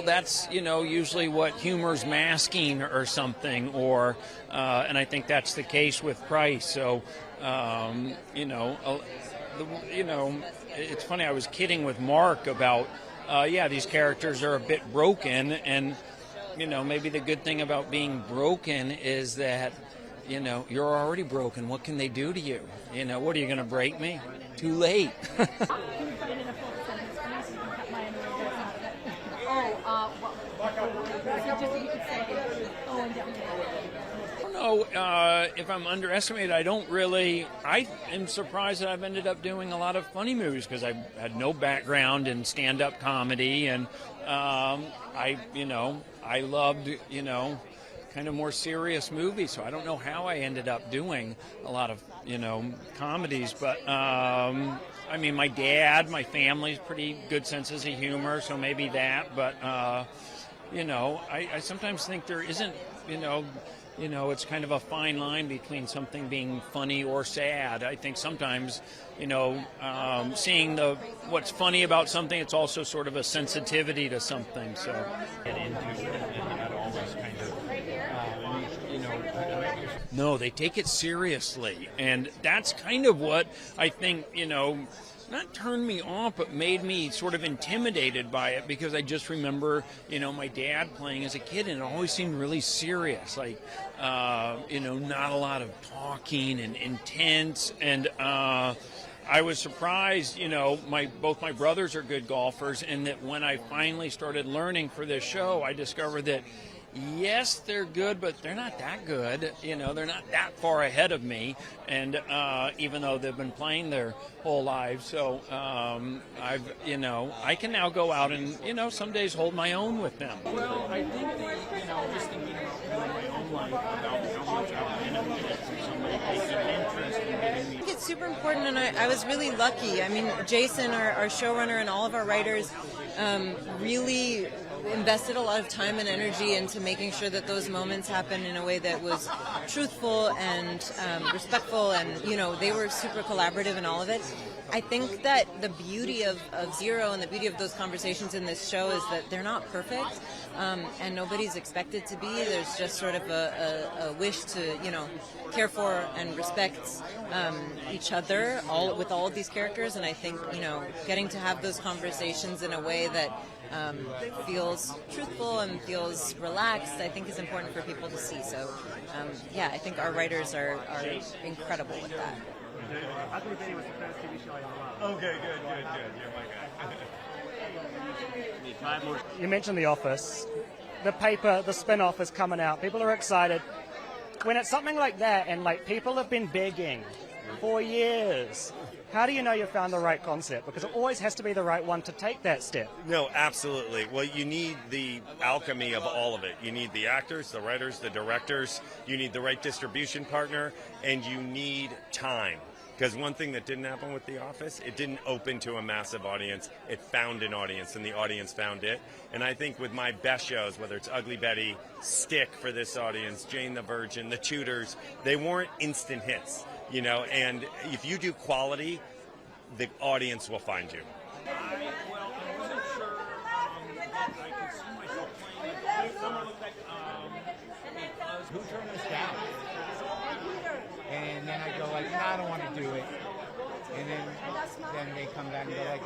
well, that's, usually what humor's masking or something, or, and I think that's the case with Price. So, it's funny, I was kidding with Mark about, these characters are a bit broken, and, maybe the good thing about being broken is that, you're already broken. What can they do to you? What are you going to break me? Too late. I don't know if I'm underestimated. I am surprised that I've ended up doing a lot of funny movies because I had no background in stand-up comedy, and I loved, kind of more serious movies. So I don't know how I ended up doing a lot of, comedies, but my dad, my family's pretty good senses of humor, so maybe that, but I sometimes think there isn't, it's kind of a fine line between something being funny or sad. I think sometimes, seeing what's funny about something, it's also sort of a sensitivity to something. So get into it, and that always kind of, no, they take it seriously, and that's kind of what I think, not turned me off, but made me sort of intimidated by it, because I just remember, my dad playing as a kid, and it always seemed really serious, like, not a lot of talking and intense, and I was surprised, both my brothers are good golfers, and that when I finally started learning for this show, I discovered that yes, they're good, but they're not that good. They're not that far ahead of me, and even though they've been playing their whole lives, so I can now go out and some days hold my own with them. Well, I think just thinking about my own life, about how much I benefit from somebody taking an interest in getting me. I think it's super important, and I was really lucky. I mean, Jason, our showrunner, and all of our writers really invested a lot of time and energy into making sure that those moments happened in a way that was truthful and respectful, and they were super collaborative in all of it. I think that the beauty of Zero and the beauty of those conversations in this show is that they're not perfect, and nobody's expected to be. There's just sort of a wish to care for and respect each other with all of these characters, and I think getting to have those conversations in a way that feels truthful and feels relaxed, I think is important for people to see. So, I think our writers are incredible with that. Ugly Betty was the first TV show I loved. Okay, good. You're my guy. You mentioned The Office. The paper, the spin-off is coming out. People are excited. When it's something like that, and people have been begging for years, how do you know you found the right concept? Because it always has to be the right one to take that step. No, absolutely. Well, you need the alchemy of all of it. You need the actors, the writers, the directors. You need the right distribution partner, and you need time. Because one thing that didn't happen with The Office, it didn't open to a massive audience. It found an audience, and the audience found it. And I think with my best shows, whether it's Ugly Betty, Stick for this audience, Jane the Virgin, The Tudors, they weren't instant hits. And if you do quality, the audience will find you. I wasn't sure that I could see myself playing who turned this down? And then I go like, no, I don't want to do it. And then they come back and go like,